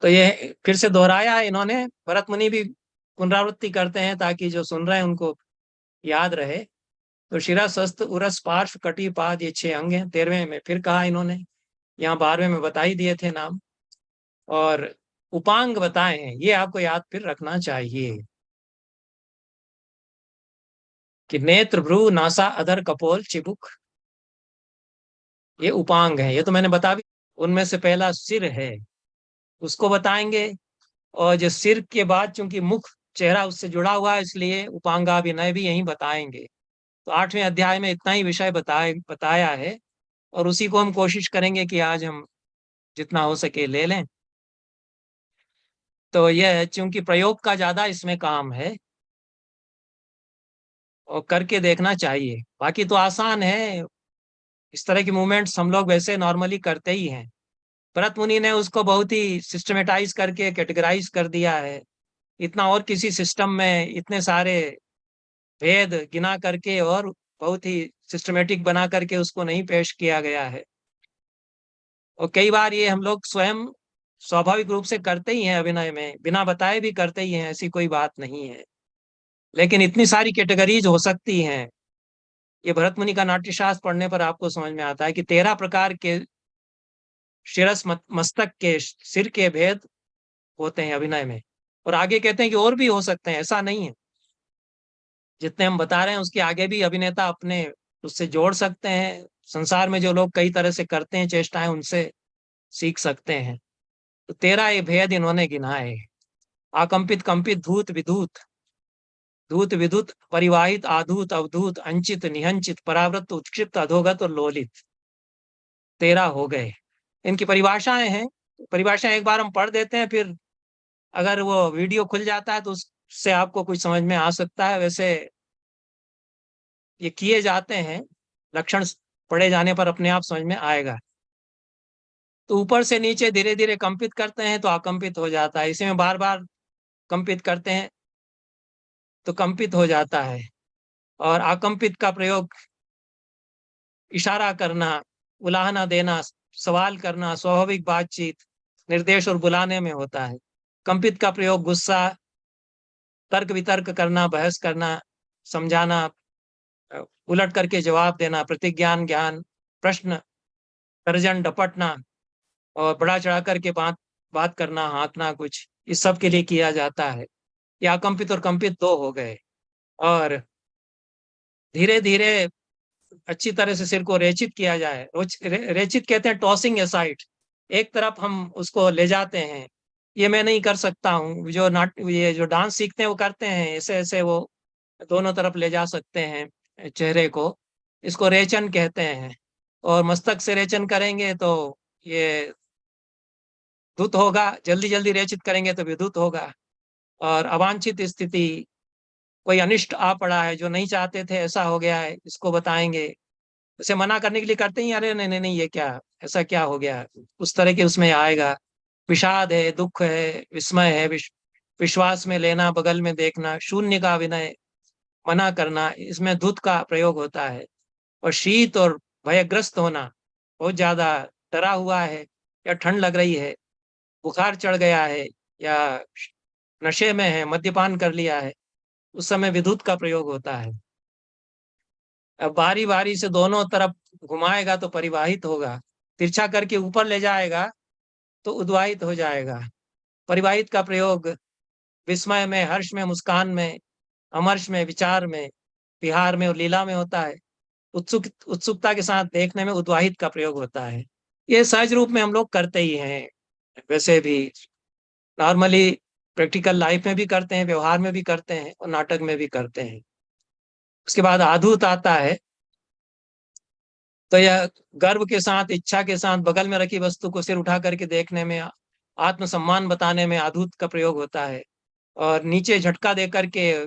तो ये फिर से दोहराया है इन्होंने, भरत मुनि भी पुनरावृत्ति करते हैं ताकि जो सुन रहे हैं उनको याद रहे। तो शिरस, हस्त, उरस, पार्श्व, कटी, पाद, ये 6 अंग हैं। 13वें में फिर कहा इन्होंने, यहाँ 12वें में बता ही दिए थे नाम। और उपांग बताए हैं, ये आपको याद फिर रखना चाहिए कि नेत्र, भ्रू, नासा, अधर, कपोल, चिबुक, ये उपांग है। ये तो मैंने बता भी, उनमें से पहला सिर है, उसको बताएंगे। और जो सिर के बाद चूंकि मुख, चेहरा उससे जुड़ा हुआ है, इसलिए उपांगाभिनय भी यहीं बताएंगे। तो 8वें अध्याय में इतना ही विषय बताया है, और उसी को हम कोशिश करेंगे कि आज हम जितना हो सके ले लें। तो यह चूंकि प्रयोग का ज्यादा इसमें काम है, और करके देखना चाहिए। बाकी तो आसान है, इस तरह की मूवमेंट्स हम लोग वैसे नॉर्मली करते ही हैं। भरत मुनि ने उसको बहुत ही सिस्टमेटाइज करके कैटेगराइज कर दिया है। इतना और किसी सिस्टम में इतने सारे भेद गिना करके और बहुत ही सिस्टमेटिक बना करके उसको नहीं पेश किया गया है। और कई बार ये हम लोग स्वयं स्वाभाविक रूप से करते ही हैं, अभिनय में बिना बताए भी करते ही हैं, ऐसी कोई बात नहीं है। लेकिन इतनी सारी कैटेगरीज हो सकती हैं, ये भरत मुनि का नाट्यशास्त्र पढ़ने पर आपको समझ में आता है कि 13 प्रकार के शिरस मस्तक के, सिर के भेद होते हैं अभिनय में। और आगे कहते हैं कि और भी हो सकते हैं, ऐसा नहीं है। जितने हम बता रहे हैं उसके आगे भी अभिनेता अपने उससे जोड़ सकते हैं। संसार में जो लोग कई तरह से करते हैं चेष्टाएं, उनसे सीख सकते हैं। तो 13 ये भेद इन्होंने गिनाए। आकंपित, कंपित, धूत, विधूत, धूत, विधुत, परिवाहित, आधूत, अवधूत, अंचित, निहंचित, परावृत, उत्क्षिप्त, अधोगत और लोलित, 13 हो गए। इनकी परिभाषाएं हैं। परिभाषाएं एक बार हम पढ़ देते हैं, फिर अगर वो वीडियो खुल जाता है तो उससे आपको कुछ समझ में आ सकता है। वैसे ये किए जाते हैं, लक्षण पढ़े जाने पर अपने आप समझ में आएगा। तो ऊपर से नीचे धीरे धीरे कंपित करते हैं तो आकंपित हो जाता है, इसी में बार बार कंपित करते हैं तो कंपित हो जाता है। और आकंपित का प्रयोग इशारा करना, उलाहना देना, सवाल करना, स्वाभाविक बातचीत, निर्देश और बुलाने में होता है। कंपित का प्रयोग गुस्सा, तर्क वितर्क करना, बहस करना, समझाना, उलट करके जवाब देना, प्रतिज्ञान, ज्ञान, प्रश्न, तर्जन, डपटना, और बढ़ा चढ़ा करके बात बात करना, हाँकना, कुछ इस सब के लिए किया जाता है। ये अकंपित और कंपित 2 हो गए। और धीरे धीरे अच्छी तरह से सिर को रेचित किया जाए। रेचित कहते हैं टॉसिंग असाइड, एक तरफ हम उसको ले जाते हैं। ये मैं नहीं कर सकता हूँ, ये जो डांस सीखते हैं वो करते हैं, ऐसे ऐसे वो दोनों तरफ ले जा सकते हैं चेहरे को। इसको रेचन कहते हैं। और मस्तक से रेचन करेंगे तो ये धुत होगा, जल्दी जल्दी रेचित करेंगे तो विधुत होगा। और अवांछित स्थिति, कोई अनिष्ट आ पड़ा है जो नहीं चाहते थे, ऐसा हो गया है, इसको बताएंगे। उसे मना करने के लिए करते ही, अरे नहीं नहीं नहीं, ये क्या, ऐसा क्या हो गया, उस तरह के उसमें आएगा। विषाद है, दुख है, विस्मय है, विश्वास में लेना, बगल में देखना, शून्य का विनय, मना करना, इसमें धुत का प्रयोग होता है। और शीत और भयग्रस्त होना, बहुत ज्यादा डरा हुआ है, या ठंड लग रही है, बुखार चढ़ गया है, या नशे में है, मद्यपान कर लिया है, उस समय विद्युत का प्रयोग होता है। अब बारी बारी से दोनों तरफ घुमाएगा तो परिवाहित होगा, तिरछा करके ऊपर ले जाएगा तो उद्वाहित हो जाएगा। परिवाहित का प्रयोग विस्मय में, हर्ष में, मुस्कान में, अमर्ष में, विचार में, विहार में और लीला में होता है। उत्सुकता के साथ देखने में उद्वाहित का प्रयोग होता है। ये सहज रूप में हम लोग करते ही हैं, वैसे भी नॉर्मली प्रैक्टिकल लाइफ में भी करते हैं, व्यवहार में भी करते हैं, और नाटक में भी करते हैं। उसके बाद आधूत आता है। तो यह गर्व के साथ, इच्छा के साथ बगल में रखी वस्तु को सिर उठा करके देखने में, आत्मसम्मान बताने में आधूत का प्रयोग होता है। और नीचे झटका दे करके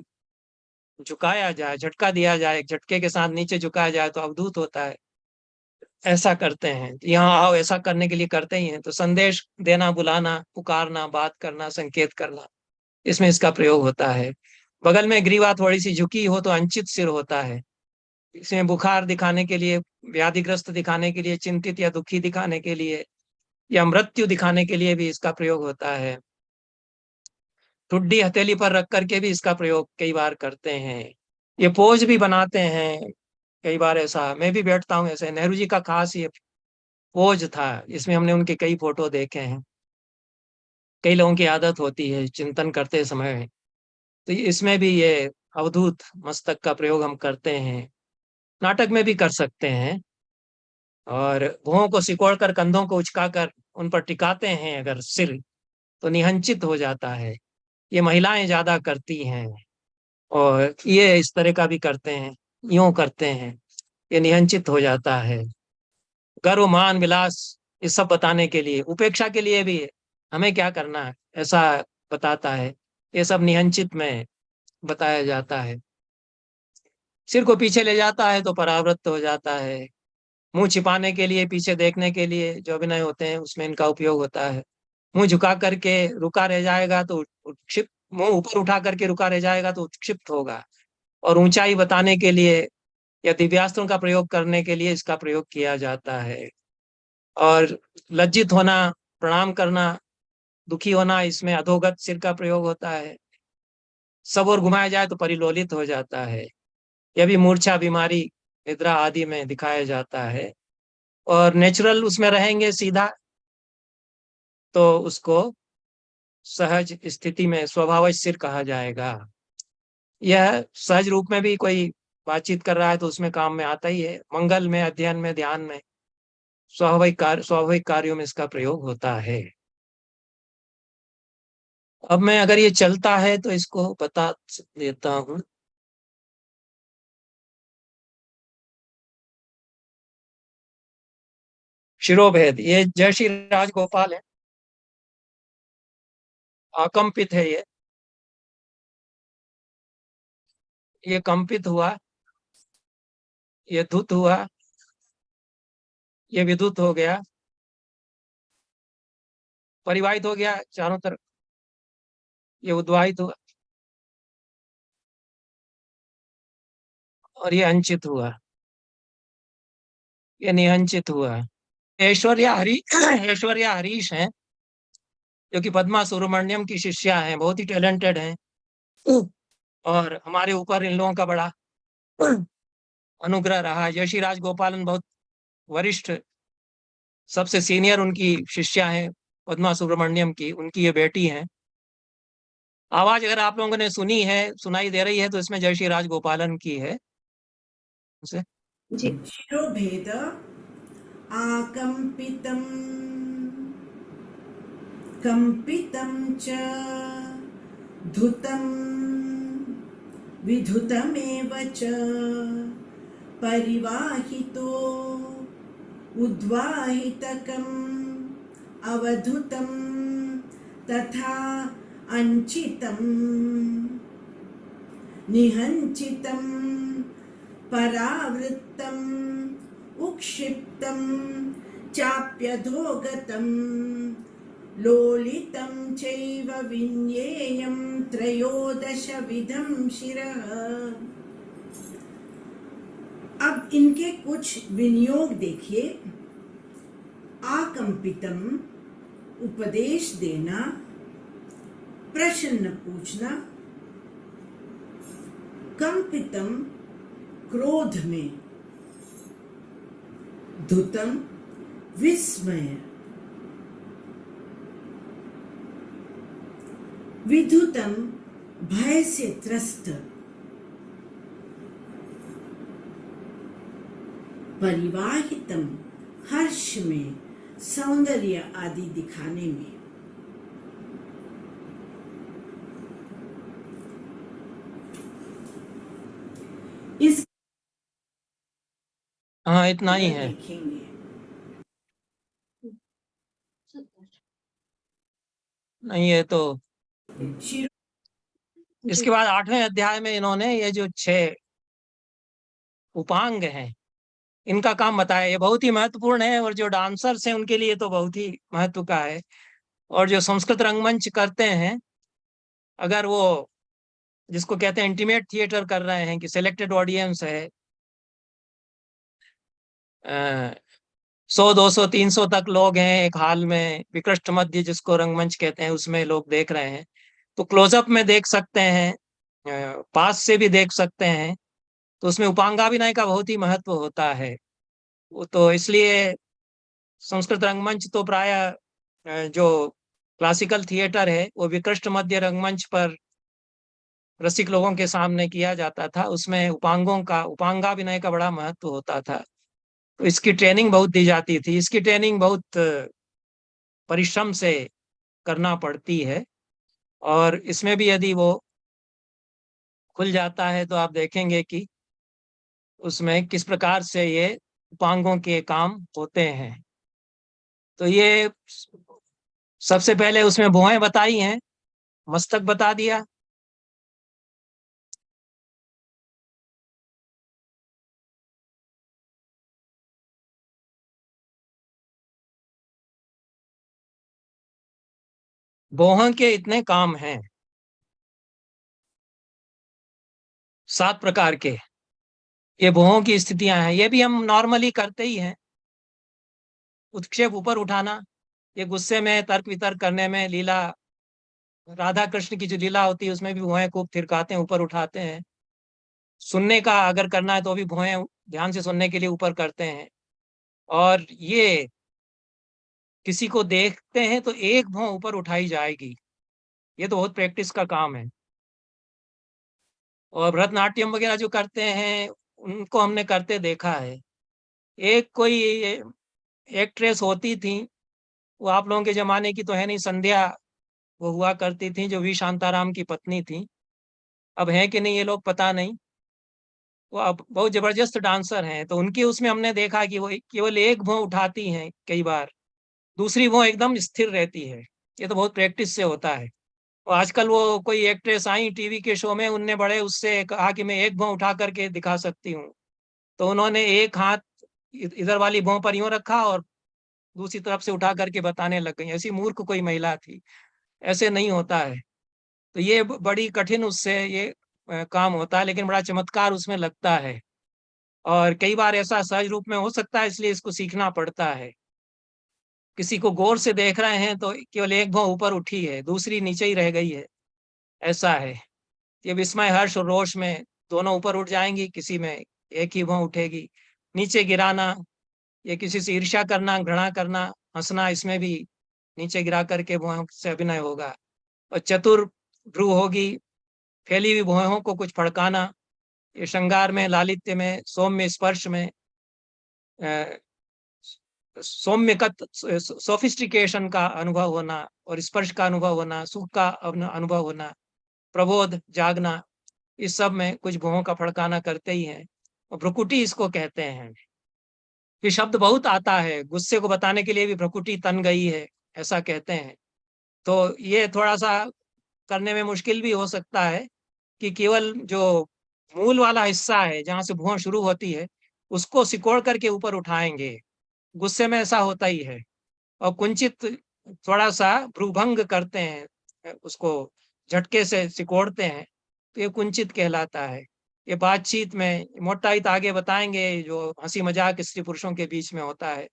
झुकाया जाए, झटका दिया जाए, झटके के साथ नीचे झुकाया जाए तो अवधूत होता है। ऐसा करते हैं, यहाँ आओ, ऐसा करने के लिए करते ही हैं। तो संदेश देना, बुलाना, पुकारना, बात करना, संकेत करना, इसमें इसका प्रयोग होता है। बगल में ग्रीवा थोड़ी सी झुकी हो तो अंचित सिर होता है। इसमें बुखार दिखाने के लिए, व्याधिग्रस्त दिखाने के लिए, चिंतित या दुखी दिखाने के लिए, या मृत्यु दिखाने के लिए भी इसका प्रयोग होता है। ठुड्डी हथेली पर रख करके भी इसका प्रयोग कई बार करते हैं। ये पोज भी बनाते हैं कई बार। ऐसा मैं भी बैठता हूँ ऐसे। नेहरू जी का खास ये पोज था, इसमें हमने उनके कई फोटो देखे हैं। कई लोगों की आदत होती है चिंतन करते समय, तो इसमें भी ये अवधूत मस्तक का प्रयोग हम करते हैं। नाटक में भी कर सकते हैं। और भुवों को सिकोड़ कर कंधों को उचकाकर उन पर टिकाते हैं अगर सिर, तो निहंचित हो जाता है। ये महिलाएं ज्यादा करती हैं। और ये इस तरह का भी करते हैं, यूं करते हैं, ये निहंचित हो जाता है। गर्व मान विलास, ये सब बताने के लिए, उपेक्षा के लिए भी हमें क्या करना है ऐसा बताता है। ये सब निहंचित में बताया जाता है। सिर को पीछे ले जाता है तो परावृत्त हो जाता है। मुंह छिपाने के लिए, पीछे देखने के लिए जो अभिनय होते हैं उसमें इनका उपयोग होता है। मुंह झुका करके रुका रह जाएगा तो उत्क्षिप्त, मुंह ऊपर उठा करके रुका रह जाएगा तो उत्क्षिप्त होगा। और ऊंचाई बताने के लिए या दिव्यास्त्रों का प्रयोग करने के लिए इसका प्रयोग किया जाता है। और लज्जित होना, प्रणाम करना, दुखी होना, इसमें अधोगत सिर का प्रयोग होता है। सब और घुमाया जाए तो परिलोलित हो जाता है। यह भी मूर्छा, बीमारी, निद्रा आदि में दिखाया जाता है। और नेचुरल उसमें रहेंगे सीधा तो उसको सहज स्थिति में स्वाभाविक सिर कहा जाएगा। यह सहज रूप में भी कोई बातचीत कर रहा है तो उसमें काम में आता ही है। मंगल में, अध्ययन में, ध्यान में, स्वाभाविक कार्यों में इसका प्रयोग होता है। अब मैं अगर ये चलता है तो इसको बता देता हूं। शिरोभेद, ये जयश्री राजगोपाल है। अकंपित है ये कंपित हुआ, ये धुत हुआ, ये विद्युत हो गया, परिवाहित हो गया चारों तरफ, ये उद्वाहित हुआ, और ये अंचित हुआ, ये निहंचित हुआ। ऐश्वर्या हरी ऐश्वर्या हरीश हैं, जो कि पद्मा सुब्रमण्यम की शिष्या हैं, बहुत ही टैलेंटेड हैं। और हमारे ऊपर इन लोगों का बड़ा अनुग्रह रहा। यशी राजगोपालन बहुत वरिष्ठ, सबसे सीनियर उनकी शिष्या हैं पद्मा सुब्रमण्यम की, उनकी ये बेटी हैं। आवाज अगर आप लोगों ने सुनी है, सुनाई दे रही है, तो इसमें जयश्री राजगोपालन की है। उसे जी शिरोभेद आकम्पितं कम्पितं च धुतं विधुतमेव च परिवाहितो उद्वाहितकम् अवधुतं तथा अंचितं निहंचितं परावृत्तम् उक्षिप्तं चाप्यधोगतं लोलितं चैव विन्येयं त्रयोदशविधं शिरः। अब इनके कुछ विनियोग देखिए। आकंपितम, उपदेश देना, प्रश्न पूछना। कंपितम, क्रोध में। धुतम, विस्मय। विधुतम, भय से त्रस्त। परिवाहितम, हर्ष में, सौंदर्य आदि दिखाने में। इस हाँ, इतना ही है। देखेंगे। नहीं, ये तो शिरो इसके बाद 8वें अध्याय में इन्होंने ये जो 6 उपांग हैं, इनका काम बताया। ये बहुत ही महत्वपूर्ण है, और जो डांसर्स हैं उनके लिए तो बहुत ही महत्व का है। और जो संस्कृत रंगमंच करते हैं, अगर वो जिसको कहते हैं इंटीमेट थिएटर कर रहे हैं, कि सिलेक्टेड ऑडियंस है, 100, 200, 300 तक लोग हैं एक हाल में, विकृष्ट मध्य जिसको रंगमंच कहते हैं उसमें लोग देख रहे हैं। तो क्लोजअप में देख सकते हैं, पास से भी देख सकते हैं। तो उसमें उपांगाभिनय का बहुत ही महत्व होता है। वो तो इसलिए संस्कृत रंगमंच तो प्राय जो क्लासिकल थिएटर है वो विकृष्ट मध्य रंगमंच पर रसिक लोगों के सामने किया जाता था। उसमें उपांगाभिनय का बड़ा महत्व होता था। तो इसकी ट्रेनिंग बहुत दी जाती थी। इसकी ट्रेनिंग बहुत परिश्रम से करना पड़ती है। और इसमें भी यदि वो खुल जाता है तो आप देखेंगे कि उसमें किस प्रकार से ये उपांगों के काम होते हैं। तो ये सबसे पहले उसमें भुआएं बताई हैं, मस्तक बता दिया, भौहों के इतने काम हैं 7 प्रकार के। ये भौहों की स्थितियां हैं, ये भी हम नॉर्मली करते ही हैं। उत्क्षेप ऊपर उठाना, ये गुस्से में तर्क वितर्क करने में, लीला राधा कृष्ण की जो लीला होती है उसमें भी भुआएं खूब थिरकाते हैं, ऊपर उठाते हैं। सुनने का अगर करना है तो भी भुआएं ध्यान से सुनने के लिए ऊपर करते हैं। और ये किसी को देखते हैं तो एक भौं ऊपर उठाई जाएगी, ये तो बहुत प्रैक्टिस का काम है। और भरतनाट्यम वगैरह जो करते हैं उनको हमने करते देखा है। एक कोई एक्ट्रेस होती थी, वो आप लोगों के जमाने की तो है नहीं, संध्या वो हुआ करती थी, जो वी शांताराम की पत्नी थी। अब है कि नहीं ये लोग पता नहीं। वो अब बहुत जबरदस्त डांसर हैं। तो उनकी उसमें हमने देखा कि वो केवल एक भौं उठाती हैं कई बार, दूसरी भौं एकदम स्थिर रहती है। ये तो बहुत प्रैक्टिस से होता है। और आजकल वो कोई एक्ट्रेस आई टीवी के शो में, उनने बड़े उससे कहा कि मैं एक भौं उठा करके दिखा सकती हूँ। तो उन्होंने एक हाथ इधर वाली भौं पर यूं रखा और दूसरी तरफ से उठा करके बताने लग गई। ऐसी मूर्ख कोई महिला थी। ऐसे नहीं होता है। तो ये बड़ी कठिन उससे ये काम होता है, लेकिन बड़ा चमत्कार उसमें लगता है। और कई बार ऐसा सहज रूप में हो सकता है, इसलिए इसको सीखना पड़ता है। किसी को गौर से देख रहे हैं तो केवल एक भौं ऊपर उठी है, दूसरी नीचे ही रह गई है, ऐसा है। ये विस्मय, हर्ष और रोष में दोनों ऊपर उठ जाएंगी, किसी में एक ही भौं उठेगी। नीचे गिराना, ये किसी से ईर्ष्या करना, घृणा करना, हंसना, इसमें भी नीचे गिरा करके भौं से अभिनय होगा। और चतुर भ्रू होगी, फैली हुई भौहों को कुछ फड़काना, ये श्रृंगार में, लालित्य में, सौम्य स्पर्श में, सौम्य का सोफिस्टिकेशन का अनुभव होना और स्पर्श का अनुभव होना, सुख का अनुभव होना, प्रबोध, जागना, इस सब में कुछ भौहों का फड़काना करते ही हैं। और भ्रुकुटी इसको कहते हैं। ये शब्द बहुत आता है, गुस्से को बताने के लिए भी भ्रुकुटी तन गई है, ऐसा कहते हैं। तो ये थोड़ा सा करने में मुश्किल भी हो सकता है कि केवल जो मूल वाला हिस्सा है जहां से भुआं शुरू होती है उसको सिकोड़ करके ऊपर उठाएंगे। गुस्से में ऐसा होता ही है। और कुंचित थोड़ा सा भ्रूभंग करते हैं, उसको झटके से सिकोड़ते हैं, तो ये कुंचित कहलाता है। ये बातचीत में, मोटाई तो आगे बताएंगे, जो हंसी मजाक स्त्री पुरुषों के बीच में होता है।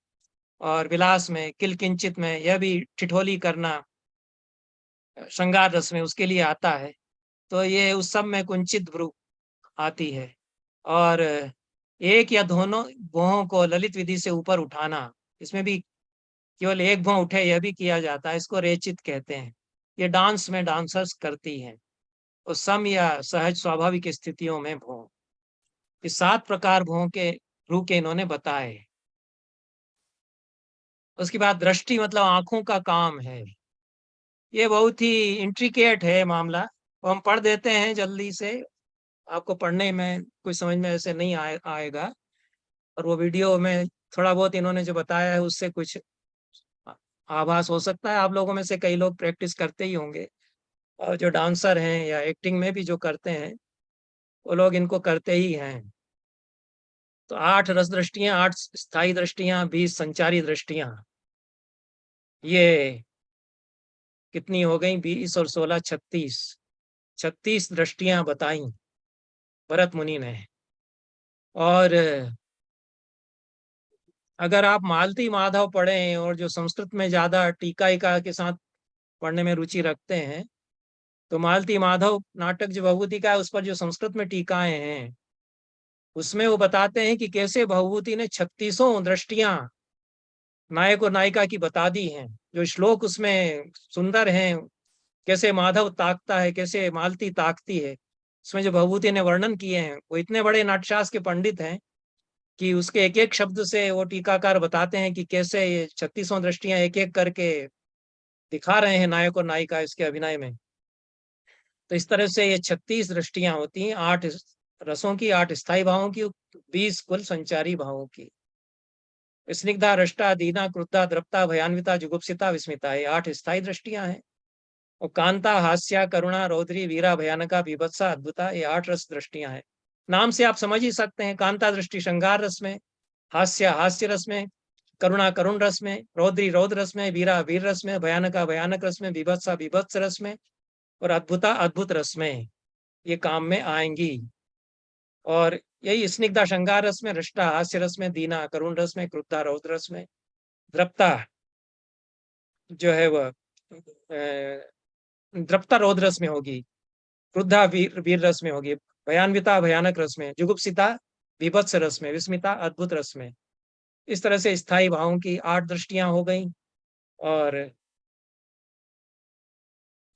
और विलास में, किल किंचित में, यह भी ठिठोली करना श्रृंगार रस में, उसके लिए आता है। तो ये उस सब में कुंचित भ्रू आती है। और एक या दोनों भौहों को ललित विधि से ऊपर उठाना, इसमें भी केवल एक भौं उठे यह भी किया जाता है, इसको रेचित कहते हैं। ये डांस में डांसर्स करती हैं, और सम या सहज स्वाभाविक स्थितियों में भौं। इस 7 प्रकार भौं के भ्रू के इन्होंने बताए। उसके बाद दृष्टि मतलब आंखों का काम है। ये बहुत ही इंट्रिकेट है मामला, वो हम पढ़ देते हैं जल्दी से, आपको पढ़ने में कुछ समझ में ऐसे नहीं आएगा। और वो वीडियो में थोड़ा बहुत इन्होंने जो बताया है उससे कुछ आभास हो सकता है। आप लोगों में से कई लोग प्रैक्टिस करते ही होंगे, और जो डांसर हैं या एक्टिंग में भी जो करते हैं वो लोग इनको करते ही हैं। तो 8 रस दृष्टियां, 8 स्थायी दृष्टियां, 20 संचारी दृष्टियां, ये कितनी हो गई? 20 और 16 36, 36 दृष्टियां बताई भरत मुनि ने। और अगर आप मालती माधव पढ़ें और जो संस्कृत में ज्यादा टीका ईका के साथ पढ़ने में रुचि रखते हैं, तो मालती माधव नाटक जो भभूति का है उस पर जो संस्कृत में टीकाएं हैं, उसमें वो बताते हैं कि कैसे भभूति ने 36 दृष्टियां नायक और नायिका की बता दी हैं। जो श्लोक उसमें सुंदर हैं, कैसे माधव ताकता है, कैसे मालती ताकती है, उसमें जो भभूति ने वर्णन किए हैं, वो इतने बड़े नाट्यशास्त्र के पंडित हैं कि उसके एक एक शब्द से वो टीकाकार बताते हैं कि कैसे ये 36 दृष्टियां एक एक करके दिखा रहे हैं नायक और नायिका इसके अभिनय में। तो इस तरह से ये 36 दृष्टियां होती हैं, 8 रसों की, 8 स्थायी भावों की, 20 कुल संचारी भावों की। स्निग्धा, रष्टा, दीना, क्रुद्धा, द्रप्ता, भयान्विता, जुगुप्सिता, विस्मिता, ये 8 स्थायी दृष्टियां हैं। और कांता, हास्या, करुणा, रौद्री, वीरा, भयानका, बीभत्सा, अद्भुता, ये 8 रस दृष्टियां हैं। नाम से आप समझ ही सकते हैं, कांता दृष्टि श्रृंगार रस में, हास्य हास्य रस में, करुणा करुण रस में, रौद्री रौद्र रस में, वीरा वीर रस में, भयानका भयानक रस में, बीभत्सा बीभत्स रस में, और अद्भुता अद्भुत रस में ये काम में आएंगी। और यही स्निग्धा श्रृंगार रस में, रष्टा हास्य रस में, दीना करुण रस में, क्रुद्धा रौद्र रस में, द्रप्ता जो है वह द्रप्ता रौद्र रस में होगी, क्रुद्धा वीर वीर रस में होगी, भयान्विता भयानक रस में, जुगुप्सिता बीभत्स रस में, विस्मिता अद्भुत रस में। इस तरह से स्थायी भावों की 8 दृष्टियां हो गई और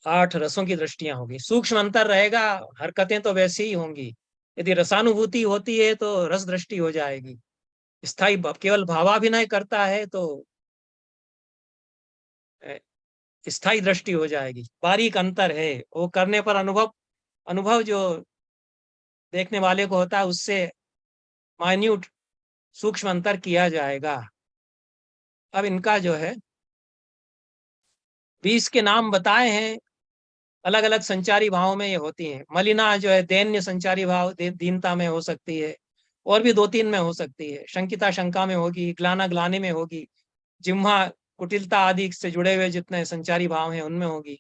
8 रसों की दृष्टियां होगी। सूक्ष्म अंतर रहेगा, हरकतें तो वैसे ही होंगी। यदि रसानुभूति होती है तो रस दृष्टि हो जाएगी। स्थायी केवल भावाभिनय करता है तो स्थायी दृष्टि हो जाएगी। बारीक अंतर है, वो करने पर अनुभव अनुभव जो देखने वाले को होता है उससे माइन्यूट सूक्ष्म अंतर किया जाएगा। अब इनका जो है 20 के नाम बताए हैं, अलग अलग संचारी भावों में ये होती हैं। मलिना जो है दैन्य संचारी भाव, दीनता में हो सकती है, और भी 2-3 में हो सकती है। शंकिता शंका में होगी, ग्लाना ग्लानि में होगी, जिह्वा कुटिलता आदि से जुड़े हुए जितने संचारी भाव हैं उनमें होगी।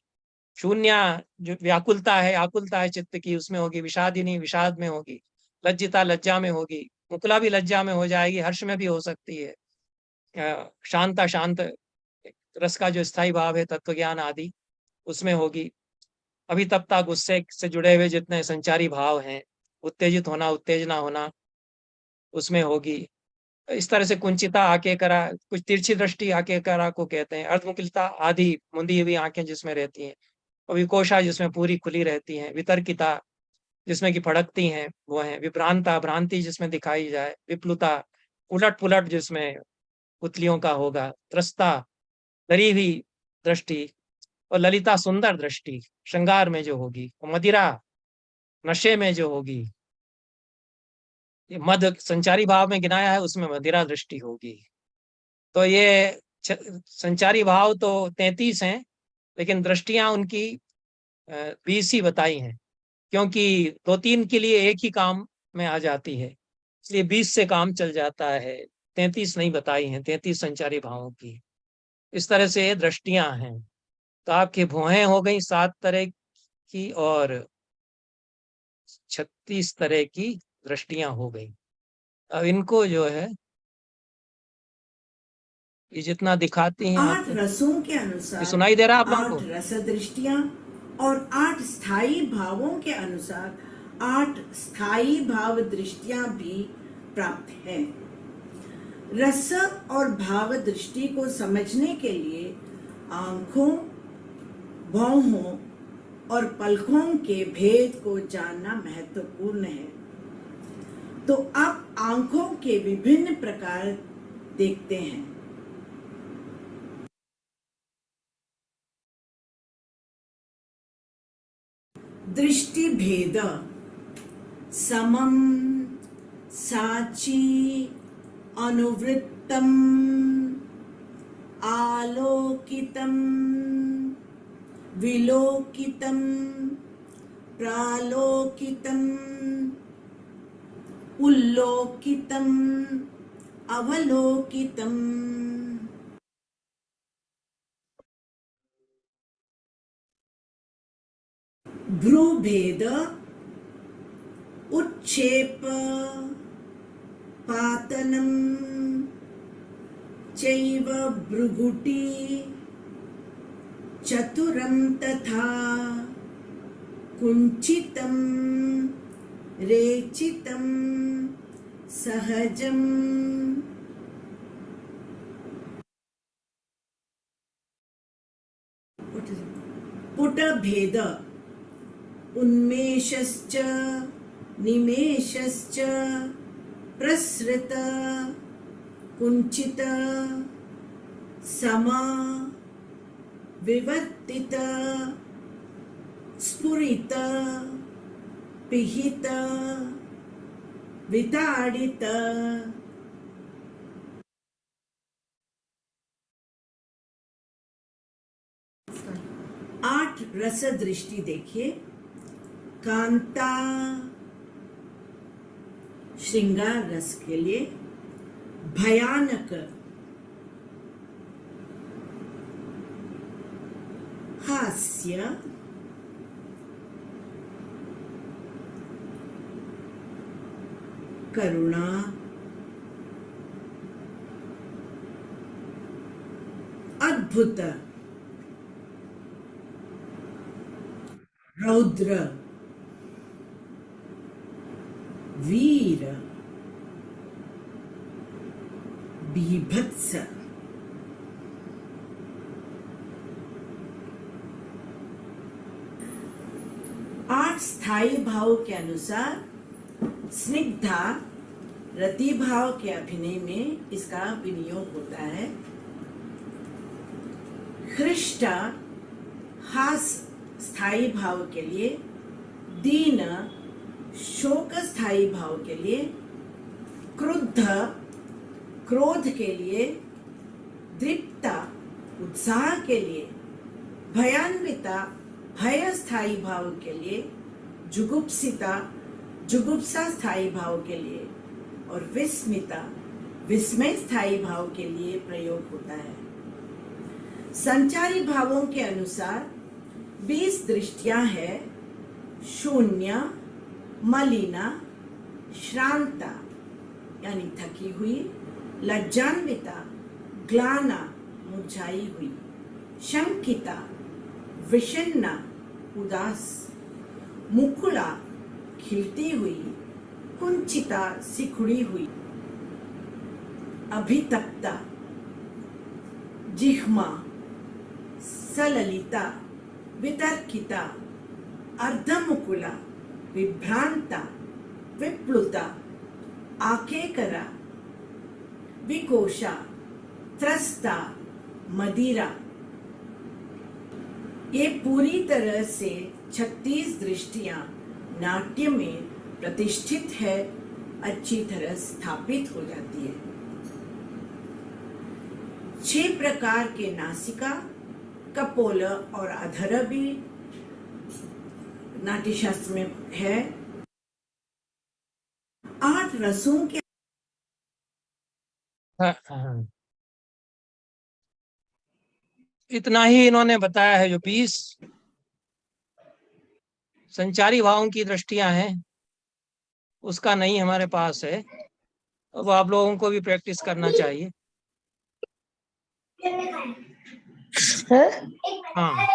शून्य जो व्याकुलता है, आकुलता है चित्त की, उसमें होगी। विषादिनी विषाद में होगी। लज्जिता लज्जा में होगी। मुकुला भी लज्जा में हो जाएगी, हर्ष में भी हो सकती है। शांता शांत रस का जो स्थायी भाव है, तत्व ज्ञान आदि, उसमें होगी। अभितप्ता गुस्से से जुड़े हुए जितने संचारी भाव हैं, उत्तेजित होना उत्तेजना होना, उसमें होगी। इस तरह से कुंचिता आके करा, कुछ तिरछी दृष्टि आके करा को कहते हैं। अर्धमुखिलता आदि मुंदी हुई आंखें जिसमें रहती हैं, और विकोषा जिसमें पूरी खुली रहती हैं। वितर्किता जिसमें की फड़कती हैं वो है। विभ्रांता भ्रांति जिसमें दिखाई जाए। विप्लुता उलट पुलट जिसमें पुतलियों का होगा। त्रस्ता डरी हुई दृष्टि। और ललिता सुंदर दृष्टि श्रृंगार में जो होगी। और मदिरा नशे में जो होगी। ये मद संचारी भाव में गिनाया है, उसमें मदिरा दृष्टि होगी। तो ये संचारी भाव तो 33 हैं, लेकिन दृष्टियां उनकी 20 ही बताई हैं, क्योंकि 2-3 के लिए एक ही काम में आ जाती है, इसलिए 20 से काम चल जाता है। 33 नहीं बताई हैं, 33 संचारी भावों की। इस तरह से दृष्टियां हैं। तो आपकी भुहें हो गई 7 तरह की और 36 तरह की दृष्टियां हो गई। अब इनको जो है ये जितना दिखाती हैं 8 आपको, रसों के ये अनुसार सुनाई दे रहा है आप लोगों 8 को? रस दृष्टियां और 8 स्थायी भावों के अनुसार 8 स्थायी भाव दृष्टियां भी प्राप्त हैं। रस और भाव दृष्टि को समझने के लिए आंखों, भौहों और पलकों के भेद को जानना महत्वपूर्ण है। तो अब आंखों के विभिन्न प्रकार देखते हैं। दृष्टि भेद समम, साची, अनुवृत्तम, आलोकितम, विलोकितम, प्रालोकितम, उल्लोकितम, अवलोकितम। भ्रूभेद, उच्छेप, पातनम, पातलोत्तम, पातलोत्तम, पातलोत्तम, पातलोत्तम, पातलोत्तम, पातलोत्तम, पातलोत्तम, पातलोत्तम, पातलोत्तम, पातलोत्तम, पातलोत्तम, पातलोत्तम, पातलोत्तम, पातलोत्तम, पातलोत्तम, पातलोत्तम, चैव भ्रुगुटी चतुरं तथा कुञ्चितं रेचितं सहजम् पुटभेद उन्मेषश्च निमेषश्च प्रसृत कुञ्चित समा विवर्तित स्फुरित पिहित विताडित। 8 रस दृष्टि देखिए। कांता श्रृंगार रस के लिए, भयानक हास्य, करुणा, अद्भुत, रौद्र, वीर, बीभत्स, आठ स्थायी भाव के अनुसार स्निग्धा रति भाव के अभिनय में इसका विनियोग होता है। हृष्टा हास स्थायी भाव के लिए, दीन शोक स्थायी भाव के लिए, क्रुद्ध क्रोध के लिए, दीप्ता उत्साह के लिए, भयान्विता भय स्थायी भाव के लिए, जुगुप्सिता जुगुप्सा स्थायी भाव के लिए और विस्मिता विस्मय स्थायी भाव के लिए प्रयोग होता है। संचारी भावों के अनुसार 20 दृष्टियां हैं। शून्य, मलिना, श्रांता यानी थकी हुई, लज्जान्विता ग्लाना मुरझाई हुई, शंकिता विषन्ना उदास, मुकुला खिलती हुई, कुंचिता सिकुड़ी हुई, अभितप्ता जिह्मा सललिता वितर्किता, अर्धमुकुला विभ्रांता विप्लुता, आकेकरा विकोशा त्रस्ता मदिरा। ये पूरी तरह से 36 दृष्टियां नाट्य में प्रतिष्ठित है, अच्छी तरह स्थापित हो जाती है। 6 प्रकार के नासिका, कपोल और अधर भी नाट्य शास्त्र में है। 8 रसों के इतना ही इन्होंने बताया है। जो 20 संचारी भावों की दृष्टियां हैं उसका नहीं हमारे पास है, वो आप लोगों को भी प्रैक्टिस करना चाहिए। हाँ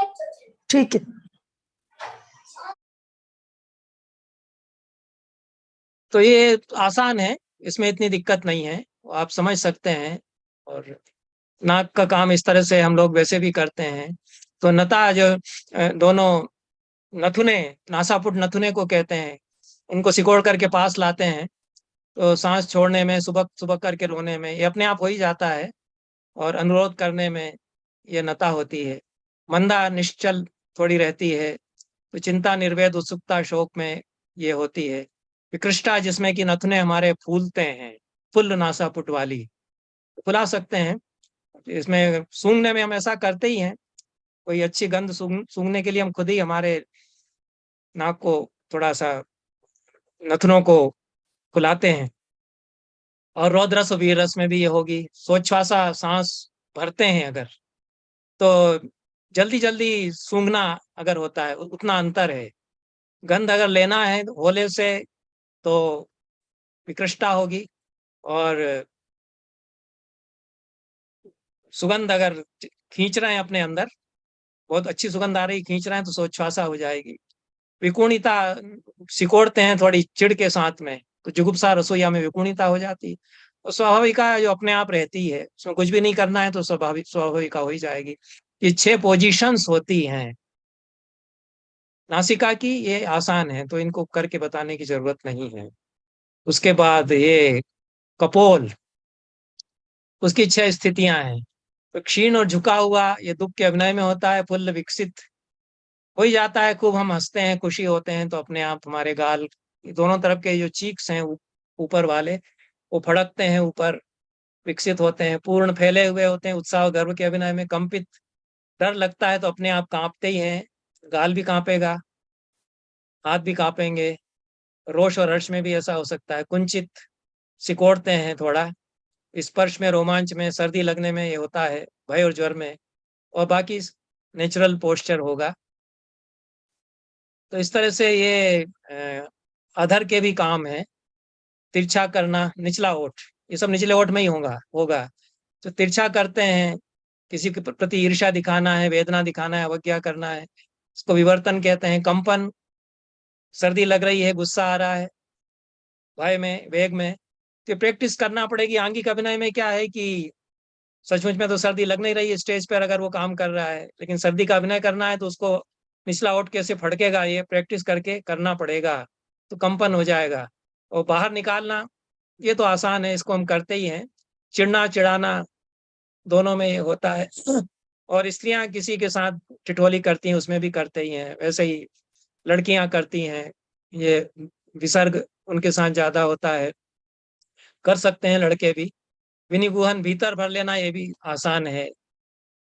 ठीक है। तो ये आसान है, इसमें इतनी दिक्कत नहीं है, आप समझ सकते हैं। और नाक का काम इस तरह से हम लोग वैसे भी करते हैं। तो नता जो दोनों नथुने, नासापुट नथुने को कहते हैं, उनको सिकोड़ करके पास लाते हैं तो सांस छोड़ने में, सुबक सुबक करके रोने में ये अपने आप हो ही जाता है, और अनुरोध करने में ये नता होती है। मंदा निश्चल थोड़ी रहती है, तो चिंता निर्वेद उत्सुकता शोक में ये होती है। विकृष्टा जिसमें कि नथुने हमारे फूलते हैं, फुल नासापुट वाली फुला सकते हैं। इसमें सूंघने में हम ऐसा करते ही हैं, कोई अच्छी गंध सूंघने के लिए हम खुद ही हमारे नाक को थोड़ा सा नथुनों को फुलाते हैं। और रौद्र रस वीर रस में भी ये होगी। सोच्छ्वासा सांस भरते हैं अगर, तो जल्दी जल्दी सूंघना अगर होता है उतना अंतर है। गंध अगर लेना है होले से तो विकृष्टा होगी, और सुगंध अगर खींच रहे हैं अपने अंदर, बहुत अच्छी सुगंध आ रही, खींच रहे हैं तो सोच्छ्वासा हो जाएगी। विकुणिता सिकोड़ते हैं थोड़ी चिढ़ के साथ में, तो जुगुप्सा रसोईया में विकुणिता हो जाती। तो स्वाभाविका जो अपने आप रहती है, उसमें कुछ भी नहीं करना है तो स्वाभाविका हो ही जाएगी। ये 6 पोजीशंस होती हैं नासिका की, ये आसान है तो इनको करके बताने की जरूरत नहीं है। उसके बाद ये कपोल, उसकी 6 स्थितियां हैं। तो क्षीण और झुका हुआ ये दुख के अभिनय में होता है। फुल्ल विकसित हो ही जाता है, खूब हम हंसते हैं, खुशी होते हैं तो अपने आप हमारे गाल दोनों तरफ के जो चीक्स हैं ऊपर वाले वो फड़कते हैं, ऊपर विकसित होते हैं, पूर्ण फैले हुए होते हैं उत्साह और गर्व के अभिनय में। कंपित, डर लगता है तो अपने आप कांपते ही हैं, गाल भी कांपेगा, हाथ भी कांपेंगे। रोष और हर्ष में भी ऐसा हो सकता है। कुंचित, सिकोड़ते हैं थोड़ा। स्पर्श में, रोमांच में, सर्दी लगने में ये होता है, भय और ज्वर में। और बाकी नेचुरल पोस्चर होगा। तो इस तरह से ये अधर के भी काम है। तिरछा करना, निचला ओठ, ये सब निचले ओठ में ही होगा होगा। तो तिरछा करते हैं, किसी के प्रति ईर्ष्या दिखाना है, वेदना दिखाना है, अवज्ञा करना है, इसको विवर्तन कहते हैं। कंपन, सर्दी लग रही है, गुस्सा आ रहा है, भय में, वेग में, तो प्रैक्टिस करना पड़ेगी। आंगिक अभिनय में क्या है कि सचमुच में तो सर्दी लग नहीं रही है स्टेज पर अगर वो काम कर रहा है, लेकिन सर्दी का अभिनय करना है तो उसको निचला ओठ कैसे फड़केगा ये प्रैक्टिस करके करना पड़ेगा, तो कंपन हो जाएगा। और बाहर निकालना ये तो आसान है, इसको हम करते ही हैं। चिढ़ना चिढ़ाना दोनों में ये होता है। और स्त्रियां किसी के साथ ठिठोली करती हैं उसमें भी करते ही हैं, वैसे ही लड़कियां करती हैं। ये विसर्ग उनके साथ ज्यादा होता है, कर सकते हैं लड़के भी। विनिगुहन, भीतर भर लेना, ये भी आसान है।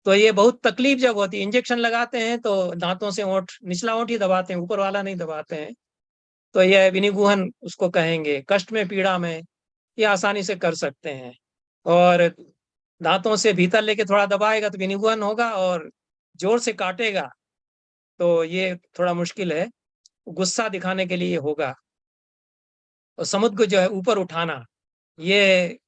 तो ये बहुत तकलीफ जब होती है, इंजेक्शन लगाते हैं तो दांतों से ओंठ, निचला ओंठ ही दबाते हैं, ऊपर वाला नहीं दबाते हैं, तो यह विनिगुहन उसको कहेंगे। कष्ट में, पीड़ा में ये आसानी से कर सकते हैं। और दांतों से भीतर लेके थोड़ा दबाएगा तो विनिगुहन होगा, और जोर से काटेगा तो ये थोड़ा मुश्किल है, गुस्सा दिखाने के लिए होगा। और समुद्र को जो है ऊपर उठाना, ये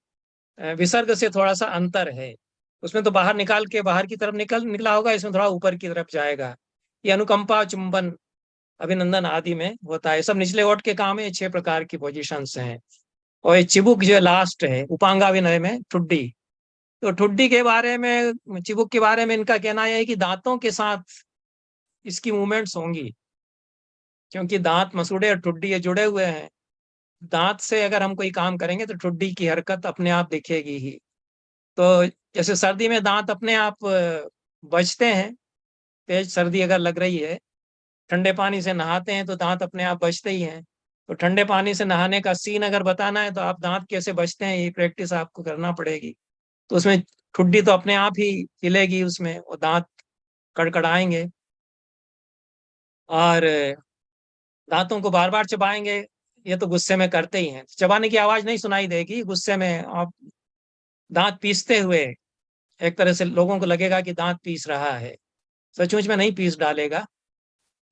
विसर्ग से थोड़ा सा अंतर है। उसमें तो बाहर निकाल के बाहर की तरफ निकला होगा, इसमें थोड़ा ऊपर की तरफ जाएगा। ये अनुकंपा, चुंबन, अभिनंदन आदि में होता है। सब निचले ओठ के काम है। 6 प्रकार की पोजीशंस हैं। और ये चिबुक जो लास्ट है उपांगाभिनय में, ठुड्डी। तो ठुड्डी के बारे में, चिबुक के बारे में इनका कहना यह है कि दांतों के साथ इसकी मूवमेंट्स होंगी, क्योंकि दांत, मसूड़े और ठुड्डी ये जुड़े हुए हैं। दांत से अगर हम कोई काम करेंगे तो ठुड्डी की हरकत अपने आप दिखेगी ही। तो जैसे सर्दी में दांत अपने आप बचते हैं, तेज सर्दी अगर लग रही है, ठंडे पानी से नहाते हैं तो दांत अपने आप बचते ही हैं। तो ठंडे पानी से नहाने का सीन अगर बताना है तो आप दांत कैसे बचते हैं ये प्रैक्टिस आपको करना पड़ेगी। तो उसमें ठुड्डी तो अपने आप ही हिलेगी, उसमें वो दांत कड़कड़ाएंगे, और दांतों को बार बार चबाएंगे। ये तो गुस्से में करते ही हैं, चबाने की आवाज नहीं सुनाई देगी गुस्से में। आप दांत पीसते हुए एक तरह से लोगों को लगेगा कि दांत पीस रहा है, सचमुच में नहीं पीस डालेगा।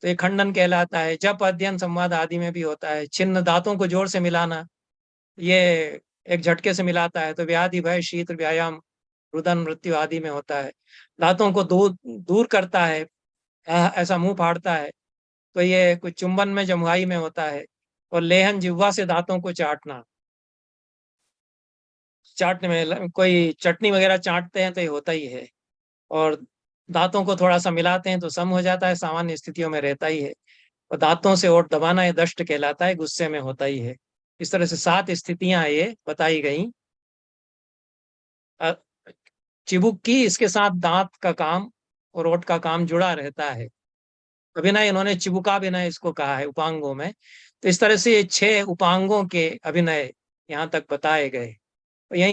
तो ये खंडन कहलाता है। जप, अध्ययन, संवाद आदि में भी होता है। छिन्न, दांतों को जोर से मिलाना, ये एक झटके से मिलाता है तो व्याधि, भय, शीत, व्यायाम, रुदन, मृत्यु आदि में होता है। दांतों को दूर दूर करता है, ऐसा मुंह फाड़ता है तो ये कुछ चुंबन में, जमुआई में होता है। और लेहन, जिह्वा से दांतों को चाटना, चाटने में कोई चटनी वगैरह चाटते हैं तो ये होता ही है। और दांतों को थोड़ा सा मिलाते हैं तो सम हो जाता है, सामान्य स्थितियों में रहता ही है। और दांतों से ओठ दबाना ये दष्ट कहलाता है, गुस्से में होता ही है। इस तरह से 7 स्थितियां ये बताई गई चिबुक की। इसके साथ दांत का काम और ओठ का काम जुड़ा रहता है। अभिनय इन्होंने चिबुकाभिनय इसको कहा है उपांगों में। तो इस तरह से 6 उपांगों के अभिनय यहाँ तक बताए गए।